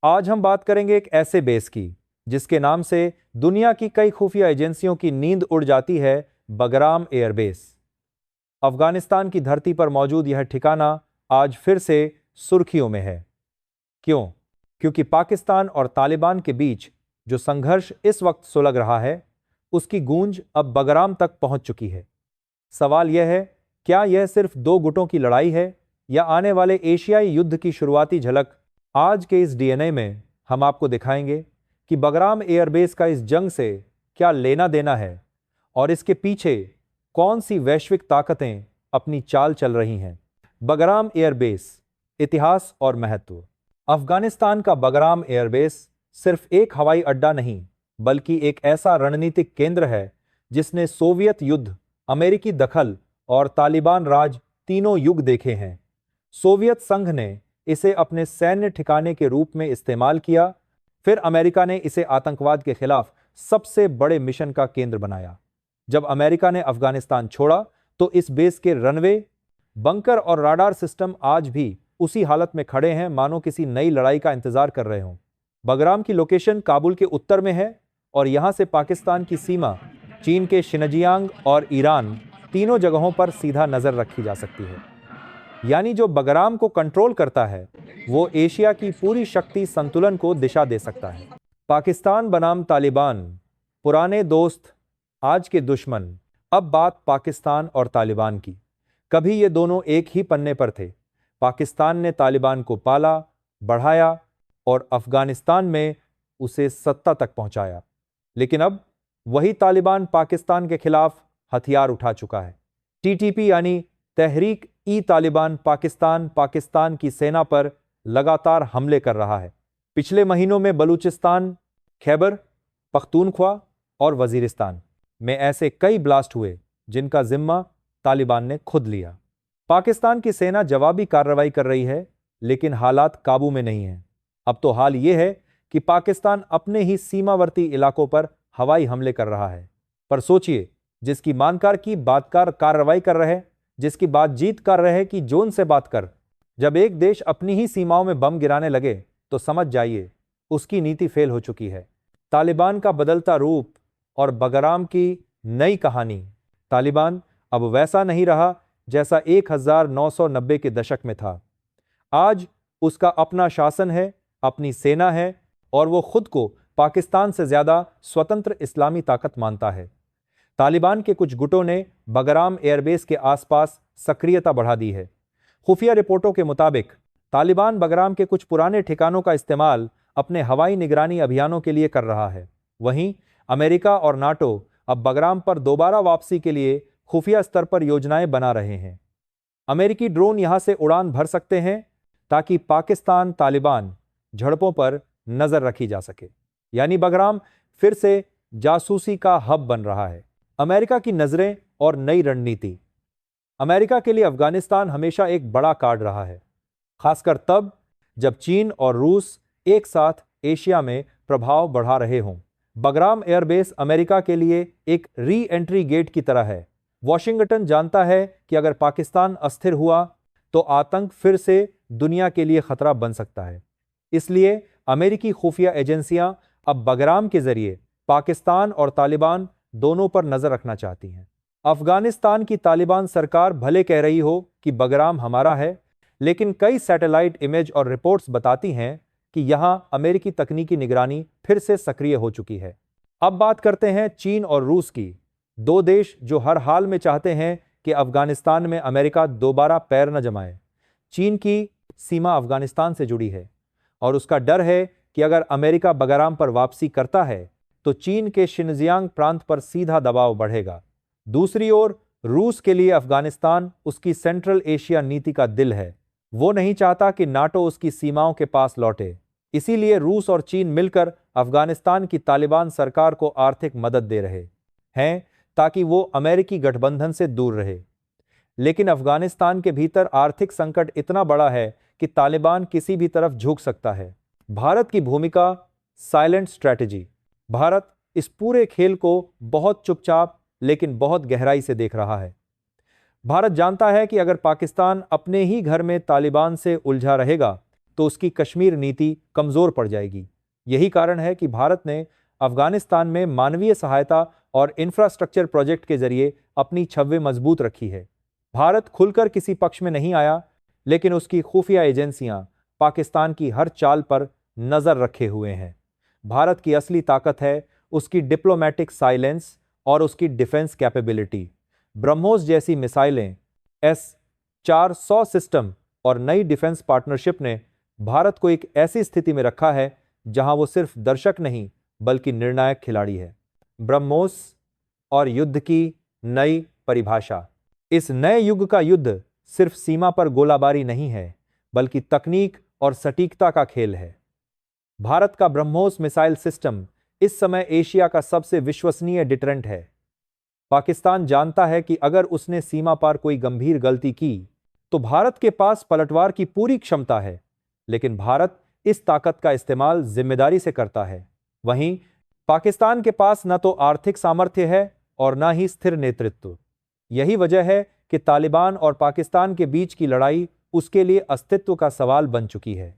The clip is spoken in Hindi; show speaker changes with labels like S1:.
S1: आज हम बात करेंगे एक ऐसे बेस की जिसके नाम से दुनिया की कई खुफिया एजेंसियों की नींद उड़ जाती है, बगराम एयरबेस। अफगानिस्तान की धरती पर मौजूद यह ठिकाना आज फिर से सुर्खियों में है। क्यों? क्योंकि पाकिस्तान और तालिबान के बीच जो संघर्ष इस वक्त सुलग रहा है, उसकी गूंज अब बगराम तक पहुंच चुकी है। सवाल यह है, क्या यह सिर्फ दो गुटों की लड़ाई है या आने वाले एशियाई युद्ध की शुरुआती झलक? आज के इस डीएनए में हम आपको दिखाएंगे कि बगराम एयरबेस का इस जंग से क्या लेना देना है और इसके पीछे कौन सी वैश्विक ताकतें अपनी चाल चल रही हैं। बगराम एयरबेस, इतिहास और महत्व। अफगानिस्तान का बगराम एयरबेस सिर्फ एक हवाई अड्डा नहीं, बल्कि एक ऐसा रणनीतिक केंद्र है जिसने सोवियत युद्ध, अमेरिकी दखल और तालिबान राज तीनों युग देखे हैं। सोवियत संघ ने इसे अपने सैन्य ठिकाने के रूप में इस्तेमाल किया, फिर अमेरिका ने इसे आतंकवाद के खिलाफ सबसे बड़े मिशन का केंद्र बनाया। जब अमेरिका ने अफगानिस्तान छोड़ा तो इस बेस के रनवे, बंकर और राडार सिस्टम आज भी उसी हालत में खड़े हैं, मानो किसी नई लड़ाई का इंतजार कर रहे हों। बगराम की लोकेशन काबुल के उत्तर में है और यहां से पाकिस्तान की सीमा, चीन के शिनजियांग और ईरान तीनों जगहों पर सीधा नजर रखी जा सकती है। यानी जो बगराम को कंट्रोल करता है वो एशिया की पूरी शक्ति संतुलन को दिशा दे सकता है। पाकिस्तान बनाम तालिबान, पुराने दोस्त आज के दुश्मन। अब बात पाकिस्तान और तालिबान की। कभी ये दोनों एक ही पन्ने पर थे। पाकिस्तान ने तालिबान को पाला, बढ़ाया और अफगानिस्तान में उसे सत्ता तक पहुंचाया। लेकिन अब वही तालिबान पाकिस्तान के खिलाफ हथियार उठा चुका है। टीटीपी यानी तहरीक ई तालिबान पाकिस्तान की सेना पर लगातार हमले कर रहा है। पिछले महीनों में बलूचिस्तान, खैबर पख्तूनख्वा और वजीरिस्तान में ऐसे कई ब्लास्ट हुए जिनका जिम्मा तालिबान ने खुद लिया। पाकिस्तान की सेना जवाबी कार्रवाई कर रही है, लेकिन हालात काबू में नहीं हैं। अब तो हाल ये है कि पाकिस्तान अपने ही सीमावर्ती इलाकों पर हवाई हमले कर रहा है। पर सोचिए, जिसकी मानकार की बातकार कार्रवाई कर रहे, जिसकी बातचीत कर रहे कि जोन से बात कर, जब एक देश अपनी ही सीमाओं में बम गिराने लगे तो समझ जाइए उसकी नीति फेल हो चुकी है। तालिबान का बदलता रूप और बगराम की नई कहानी। तालिबान अब वैसा नहीं रहा जैसा 1990 के दशक में था। आज उसका अपना शासन है, अपनी सेना है और वो खुद को पाकिस्तान से ज्यादा स्वतंत्र इस्लामी ताकत मानता है। तालिबान के कुछ गुटों ने बगराम एयरबेस के आसपास सक्रियता बढ़ा दी है। खुफिया रिपोर्टों के मुताबिक तालिबान बगराम के कुछ पुराने ठिकानों का इस्तेमाल अपने हवाई निगरानी अभियानों के लिए कर रहा है। वहीं अमेरिका और नाटो अब बगराम पर दोबारा वापसी के लिए खुफिया स्तर पर योजनाएं बना रहे हैं। अमेरिकी ड्रोन यहां से उड़ान भर सकते हैं ताकि पाकिस्तान तालिबान झड़पों पर नजर रखी जा सके। यानी बगराम फिर से जासूसी का हब बन रहा है। अमेरिका की नजरें और नई रणनीति। अमेरिका के लिए अफगानिस्तान हमेशा एक बड़ा कार्ड रहा है, खासकर तब जब चीन और रूस एक साथ एशिया में प्रभाव बढ़ा रहे हों। बगराम एयरबेस अमेरिका के लिए एक री एंट्री गेट की तरह है। वॉशिंगटन जानता है कि अगर पाकिस्तान अस्थिर हुआ तो आतंक फिर से दुनिया के लिए खतरा बन सकता है। इसलिए अमेरिकी खुफिया एजेंसियां अब बगराम के जरिए पाकिस्तान और तालिबान दोनों पर नजर रखना चाहती हैं। अफगानिस्तान की तालिबान सरकार भले कह रही हो कि बगराम हमारा है, लेकिन कई सैटेलाइट इमेज और रिपोर्ट्स बताती हैं कि यहां अमेरिकी तकनीकी निगरानी फिर से सक्रिय हो चुकी है। अब बात करते हैं चीन और रूस की, दो देश जो हर हाल में चाहते हैं कि अफगानिस्तान में अमेरिका दोबारा पैर न जमाए। चीन की सीमा अफगानिस्तान से जुड़ी है और उसका डर है कि अगर अमेरिका बगराम पर वापसी करता है तो चीन के शिनजियांग प्रांत पर सीधा दबाव बढ़ेगा। दूसरी ओर रूस के लिए अफगानिस्तान उसकी सेंट्रल एशिया नीति का दिल है। वो नहीं चाहता कि नाटो उसकी सीमाओं के पास लौटे। इसीलिए रूस और चीन मिलकर अफगानिस्तान की तालिबान सरकार को आर्थिक मदद दे रहे हैं ताकि वो अमेरिकी गठबंधन से दूर रहे। लेकिन अफगानिस्तान के भीतर आर्थिक संकट इतना बड़ा है कि तालिबान किसी भी तरफ झुक सकता है। भारत की भूमिका, साइलेंट स्ट्रैटेजी। भारत इस पूरे खेल को बहुत चुपचाप लेकिन बहुत गहराई से देख रहा है। भारत जानता है कि अगर पाकिस्तान अपने ही घर में तालिबान से उलझा रहेगा तो उसकी कश्मीर नीति कमजोर पड़ जाएगी। यही कारण है कि भारत ने अफगानिस्तान में मानवीय सहायता और इंफ्रास्ट्रक्चर प्रोजेक्ट के जरिए अपनी छव्वें मजबूत रखी है। भारत खुलकर किसी पक्ष में नहीं आया, लेकिन उसकी खुफिया एजेंसियां पाकिस्तान की हर चाल पर नजर रखे हुए हैं। भारत की असली ताकत है उसकी डिप्लोमेटिक साइलेंस और उसकी डिफेंस कैपेबिलिटी। ब्रह्मोस जैसी मिसाइलें, S-400 सिस्टम और नई डिफेंस पार्टनरशिप ने भारत को एक ऐसी स्थिति में रखा है जहां वो सिर्फ दर्शक नहीं बल्कि निर्णायक खिलाड़ी है। ब्रह्मोस और युद्ध की नई परिभाषा। इस नए युग का युद्ध सिर्फ सीमा पर गोलाबारी नहीं है, बल्कि तकनीक और सटीकता का खेल है। भारत का ब्रह्मोस मिसाइल सिस्टम इस समय एशिया का सबसे विश्वसनीय डिटरेंट है। पाकिस्तान जानता है कि अगर उसने सीमा पार कोई गंभीर गलती की तो भारत के पास पलटवार की पूरी क्षमता है, लेकिन भारत इस ताकत का इस्तेमाल जिम्मेदारी से करता है। वहीं पाकिस्तान के पास न तो आर्थिक सामर्थ्य है और न ही स्थिर नेतृत्व। यही वजह है कि तालिबान और पाकिस्तान के बीच की लड़ाई उसके लिए अस्तित्व का सवाल बन चुकी है।